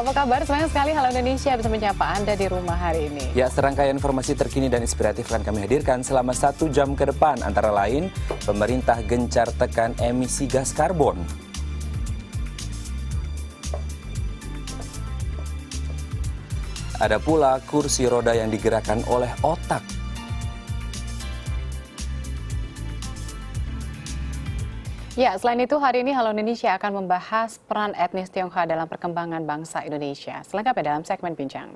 apa kabar? Senang sekali Halo Indonesia bisa menyapa Anda di rumah hari ini. Ya, serangkaian informasi terkini dan inspiratif akan kami hadirkan selama 1 jam ke depan. Antara lain, pemerintah gencar tekan emisi gas karbon. Ada pula kursi roda yang digerakkan oleh otak. Ya, selain itu hari ini Halo Indonesia akan membahas peran etnis Tionghoa dalam perkembangan bangsa Indonesia. Selengkapnya dalam segmen Bincang.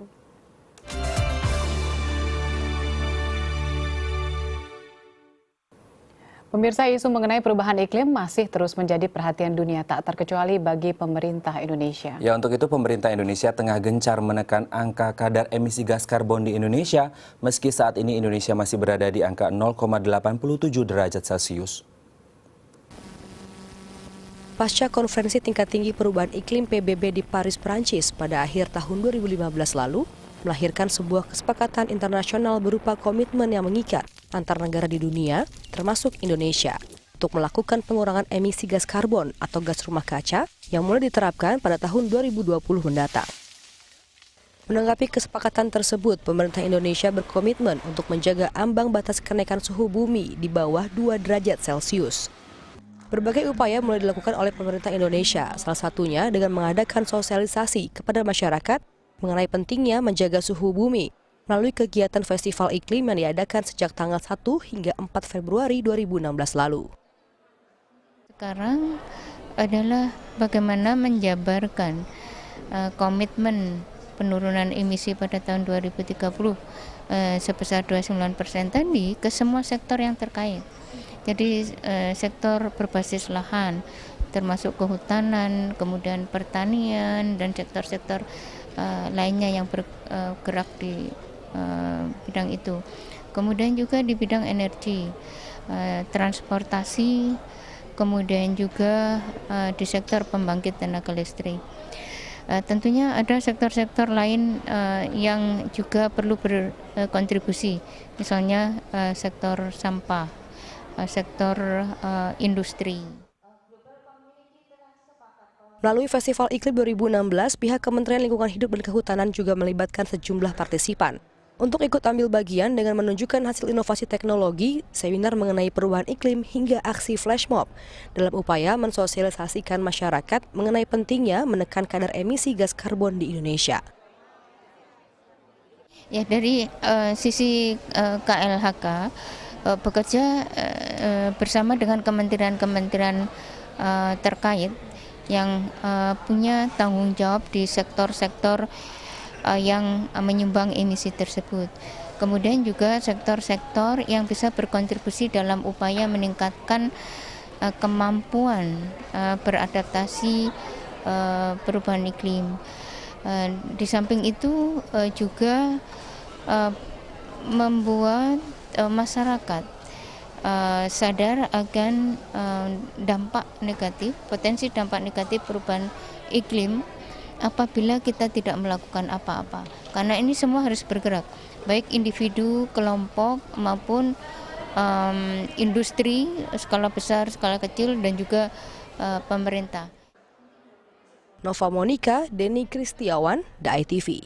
Pemirsa, isu mengenai perubahan iklim masih terus menjadi perhatian dunia tak terkecuali bagi pemerintah Indonesia. Ya, untuk itu pemerintah Indonesia tengah gencar menekan angka kadar emisi gas karbon di Indonesia, meski saat ini Indonesia masih berada di angka 0,87 derajat Celcius. Pasca konferensi tingkat tinggi perubahan iklim PBB di Paris, Prancis pada akhir tahun 2015 lalu, melahirkan sebuah kesepakatan internasional berupa komitmen yang mengikat antar negara di dunia, termasuk Indonesia, untuk melakukan pengurangan emisi gas karbon atau gas rumah kaca yang mulai diterapkan pada tahun 2020 mendatang. Menanggapi kesepakatan tersebut, pemerintah Indonesia berkomitmen untuk menjaga ambang batas kenaikan suhu bumi di bawah 2 derajat Celcius. Berbagai upaya mulai dilakukan oleh pemerintah Indonesia, salah satunya dengan mengadakan sosialisasi kepada masyarakat mengenai pentingnya menjaga suhu bumi melalui kegiatan festival iklim yang diadakan sejak tanggal 1 hingga 4 Februari 2016 lalu. Sekarang adalah bagaimana menjabarkan komitmen penurunan emisi pada tahun 2030 sebesar 29% tadi ke semua sektor yang terkait. Jadi sektor berbasis lahan, termasuk kehutanan, kemudian pertanian, dan sektor-sektor lainnya yang bergerak di bidang itu. Kemudian juga di bidang energi, transportasi, kemudian juga di sektor pembangkit tenaga listrik. Tentunya ada sektor-sektor lain yang juga perlu berkontribusi, misalnya sektor sampah, sektor industri. Melalui Festival Iklim 2016, pihak Kementerian Lingkungan Hidup dan Kehutanan juga melibatkan sejumlah partisipan untuk ikut ambil bagian dengan menunjukkan hasil inovasi teknologi, seminar mengenai perubahan iklim hingga aksi flash mob dalam upaya mensosialisasikan masyarakat mengenai pentingnya menekan kadar emisi gas karbon di Indonesia. Ya, dari sisi KLHK bekerja bersama dengan kementerian-kementerian terkait yang punya tanggung jawab di sektor-sektor yang menyumbang emisi tersebut. Kemudian juga sektor-sektor yang bisa berkontribusi dalam upaya meningkatkan kemampuan beradaptasi perubahan iklim. Di samping itu juga membuat masyarakat sadar akan potensi dampak negatif perubahan iklim apabila kita tidak melakukan apa-apa. Karena ini semua harus bergerak, baik individu, kelompok maupun industri skala besar, skala kecil, dan juga pemerintah. Nova Monika, Denny Kristiawan, DAI TV.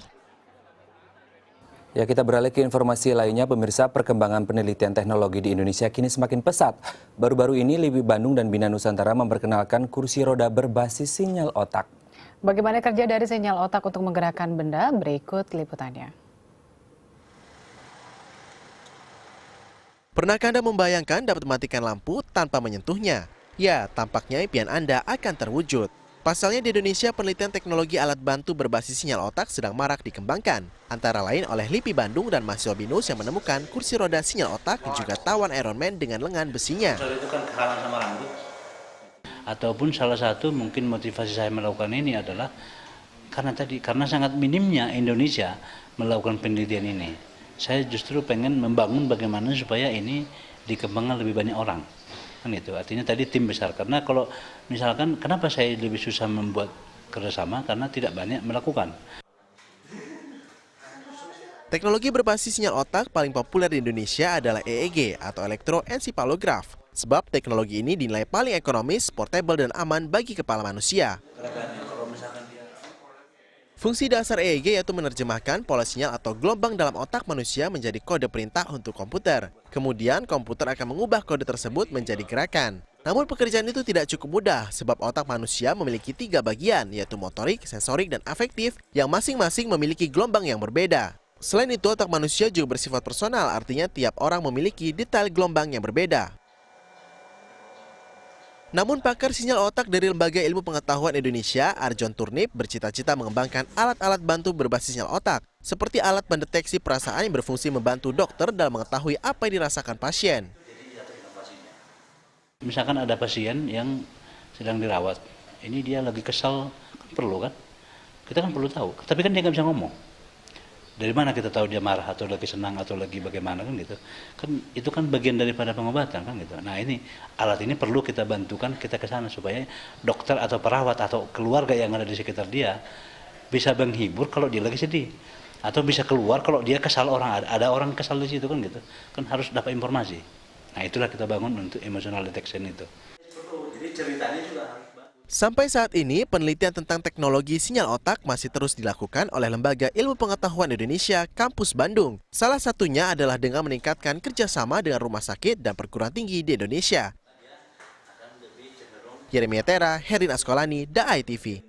Ya, kita beralih ke informasi lainnya, pemirsa. Perkembangan penelitian teknologi di Indonesia kini semakin pesat. Baru-baru ini LIPI Bandung dan Bina Nusantara memperkenalkan kursi roda berbasis sinyal otak. Bagaimana kerja dari sinyal otak untuk menggerakkan benda? Berikut liputannya. Pernahkah Anda membayangkan dapat mematikan lampu tanpa menyentuhnya? Ya, tampaknya impian Anda akan terwujud. Pasalnya di Indonesia, penelitian teknologi alat bantu berbasis sinyal otak sedang marak dikembangkan. Antara lain oleh LIPI Bandung dan mahasiswa BINUS yang menemukan kursi roda sinyal otak dan juga tawan Iron Man dengan lengan besinya. Itu kan kehalang sama rambut. Ataupun salah satu mungkin motivasi saya melakukan ini adalah karena sangat minimnya Indonesia melakukan penelitian ini. Saya justru pengen membangun bagaimana supaya ini dikembangkan lebih banyak orang. Kan itu artinya tadi tim besar, karena kalau misalkan kenapa saya lebih susah membuat kerjasama karena tidak banyak melakukan. Teknologi berbasis sinyal otak paling populer di Indonesia adalah EEG atau elektroensefalograf. Sebab teknologi ini dinilai paling ekonomis, portable dan aman bagi kepala manusia. Fungsi dasar EEG yaitu menerjemahkan pola sinyal atau gelombang dalam otak manusia menjadi kode perintah untuk komputer. Kemudian komputer akan mengubah kode tersebut menjadi gerakan. Namun pekerjaan itu tidak cukup mudah sebab otak manusia memiliki 3 bagian yaitu motorik, sensorik, dan afektif yang masing-masing memiliki gelombang yang berbeda. Selain itu otak manusia juga bersifat personal, artinya tiap orang memiliki detail gelombang yang berbeda. Namun pakar sinyal otak dari Lembaga Ilmu Pengetahuan Indonesia, Arjon Turnip, bercita-cita mengembangkan alat-alat bantu berbasis sinyal otak, seperti alat pendeteksi perasaan yang berfungsi membantu dokter dalam mengetahui apa yang dirasakan pasien. Misalkan ada pasien yang sedang dirawat, ini dia lagi kesal, perlu kan? Kita kan perlu tahu, tapi kan dia nggak bisa ngomong. Dari mana kita tahu dia marah atau lagi senang atau lagi bagaimana kan gitu. Kan itu kan bagian daripada pengobatan kan gitu. Nah ini alat ini perlu kita bantukan kita ke sana supaya dokter atau perawat atau keluarga yang ada di sekitar dia bisa menghibur kalau dia lagi sedih atau bisa keluar kalau dia kesal ada orang kesal di situ kan gitu. Kan harus dapat informasi. Nah itulah kita bangun untuk emotional detection itu. Jadi ceritanya juga Sampai saat ini, penelitian tentang teknologi sinyal otak masih terus dilakukan oleh Lembaga Ilmu Pengetahuan Indonesia, Kampus Bandung. Salah satunya adalah dengan meningkatkan kerjasama dengan rumah sakit dan perguruan tinggi di Indonesia. Yeremia Tera, Herdin Askolani, DAI TV.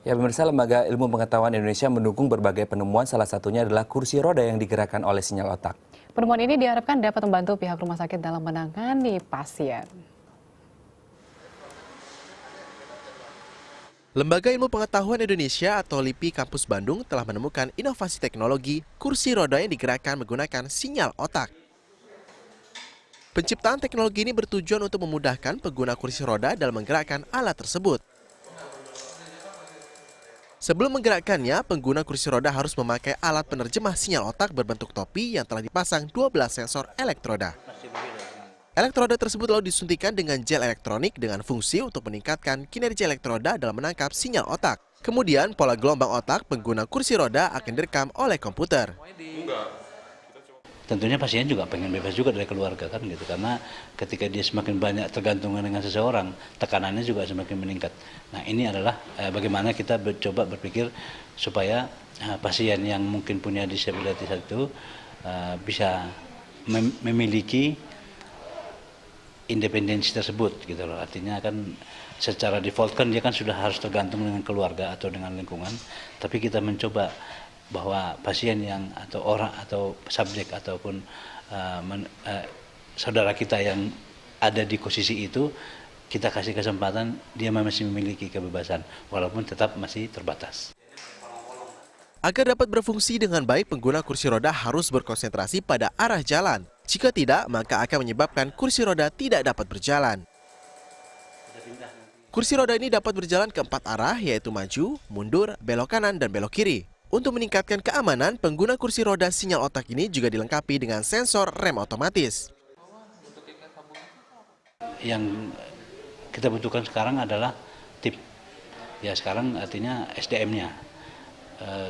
Ya pemirsa, Lembaga Ilmu Pengetahuan Indonesia mendukung berbagai penemuan, salah satunya adalah kursi roda yang digerakkan oleh sinyal otak. Penemuan ini diharapkan dapat membantu pihak rumah sakit dalam menangani pasien. Lembaga Ilmu Pengetahuan Indonesia atau LIPI Kampus Bandung telah menemukan inovasi teknologi kursi roda yang digerakkan menggunakan sinyal otak. Penciptaan teknologi ini bertujuan untuk memudahkan pengguna kursi roda dalam menggerakkan alat tersebut. Sebelum menggerakkannya, pengguna kursi roda harus memakai alat penerjemah sinyal otak berbentuk topi yang telah dipasang 12 sensor elektroda. Elektroda tersebut lalu disuntikan dengan gel elektronik dengan fungsi untuk meningkatkan kinerja elektroda dalam menangkap sinyal otak. Kemudian, pola gelombang otak pengguna kursi roda akan direkam oleh komputer. Tentunya pasien juga pengen bebas juga dari keluarga kan gitu, karena ketika dia semakin banyak tergantung dengan seseorang, tekanannya juga semakin meningkat. Nah ini adalah bagaimana kita coba berpikir supaya pasien yang mungkin punya disabilitas itu bisa memiliki independensi tersebut gitu loh. Artinya kan secara default kan dia kan sudah harus tergantung dengan keluarga atau dengan lingkungan, tapi kita mencoba bahwa pasien yang atau orang atau subjek ataupun saudara kita yang ada di posisi itu kita kasih kesempatan dia masih memiliki kebebasan walaupun tetap masih terbatas. Agar dapat berfungsi dengan baik, pengguna kursi roda harus berkonsentrasi pada arah jalan. Jika tidak, maka akan menyebabkan kursi roda tidak dapat berjalan. Kursi roda ini dapat berjalan ke 4 arah, yaitu maju, mundur, belok kanan, dan belok kiri. Untuk meningkatkan keamanan, pengguna kursi roda sinyal otak ini juga dilengkapi dengan sensor rem otomatis. Yang kita butuhkan sekarang adalah tim. Ya sekarang artinya SDM-nya.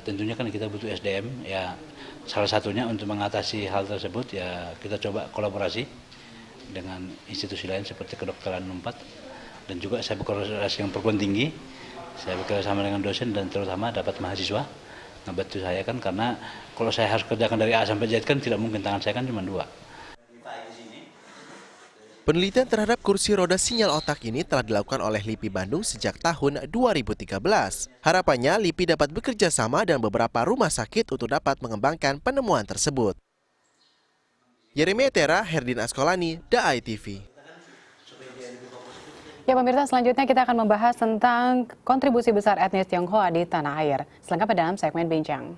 Tentunya kan kita butuh SDM, ya salah satunya untuk mengatasi hal tersebut ya kita coba kolaborasi dengan institusi lain seperti kedokteran Unpad dan juga saya berkolaborasi dengan perguruan tinggi, saya bekerjasama dengan dosen dan terutama dapat mahasiswa ngebantu saya kan, karena kalau saya harus kerjakan dari A sampai Z kan tidak mungkin, tangan saya kan cuma 2. Penelitian terhadap kursi roda sinyal otak ini telah dilakukan oleh LIPI Bandung sejak tahun 2013. Harapannya LIPI dapat bekerja sama dengan beberapa rumah sakit untuk dapat mengembangkan penemuan tersebut. Yeremia Tera, Herdin Askolani, DAI TV. Ya pemirsa, selanjutnya kita akan membahas tentang kontribusi besar etnis Tionghoa di tanah air. Selengkapnya dalam segmen Bincang.